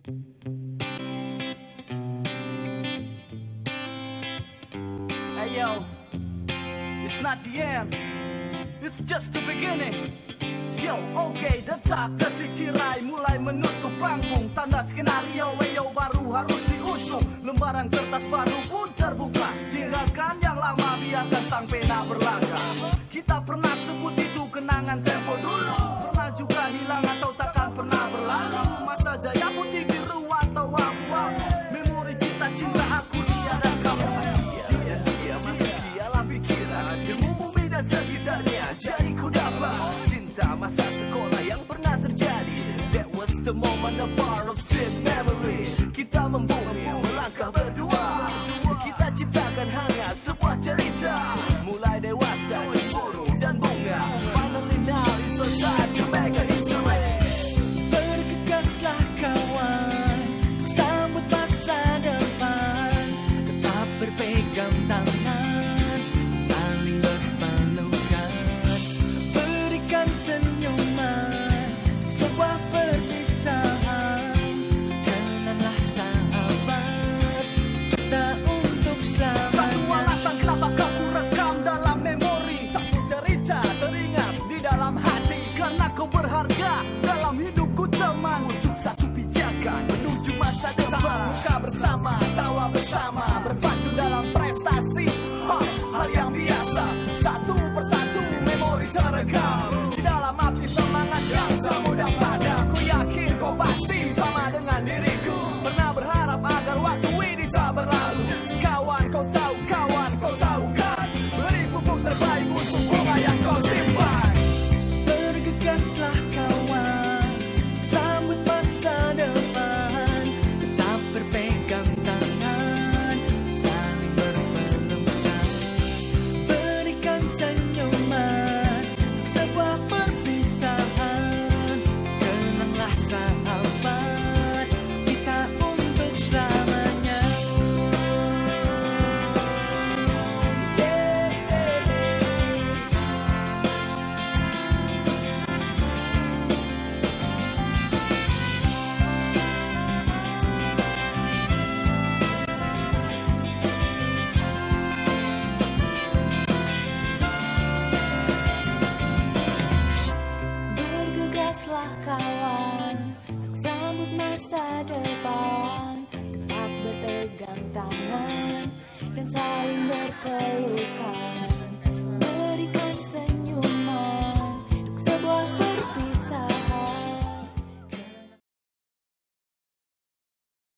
Hey yo, it's not the end, it's just the beginning. Yo, oke, detak detik tirai mulai menutup panggung. Tanda skenario yo baru harus diusung. Lembaran kertas baru pun terbuka. Tinggalkan yang lama, biarkan sang pena berlangkah. Kita pernah sebut itu kenangan tempo dulu. Pernah juga hilang atau takkan pernah berlalu. Masa jaya putih biru atau abu-abu. Memori cinta aku dia dan kamu. Dia masih dialah pikiran. Ilmu bumi dan sekitarnya. Jadi ku dapat cinta masa sekolah yang pernah terjadi. That was the moment, the part of sweet memory. Kita membumi, melangkah berdua. Kita ciptakan hangat sebuah cerita. Mulai dewasa, cemburu dan bunga. Finally now it's so time to make a history. Bergegaslah kawan, sambut masa depan. Tetap berpegang tangan, saling berpelukan. Berikan senyuman, sebuah perpisahan. Kenanglah sahabat, kita untuk selamanya. Satu alasan kenapa kamu rekam dalam memori. Satu cerita teringat di dalam hati. Karena kau berharga dalam hidupku teman. Untuk satu pijakan menuju masa depan. Buka bersama, tawa bersama, berpacu dalam prestasi. Hal yang biasa, satu persatu memori terekam. Di dalam api semangat yang termudam pada. Ku yakin kau pasti sama dengan diriku. Pernah berharap agar waktu ini tak berlalu. Kawan kau tahu kan. Beri pupuk terbaik untuk bunga yang kau simpan. Bergegaslah kawan, sambut masa depan. Tetap berpegang tangan, saling berpelukan. Berikan senyuman, sebuah perpisahan. Kenanglah sahabat, kita untuk selamanya. Bergegaslah kawan, untuk sambut masa depan. Tetap berpegang tangan dan saling berpelukan.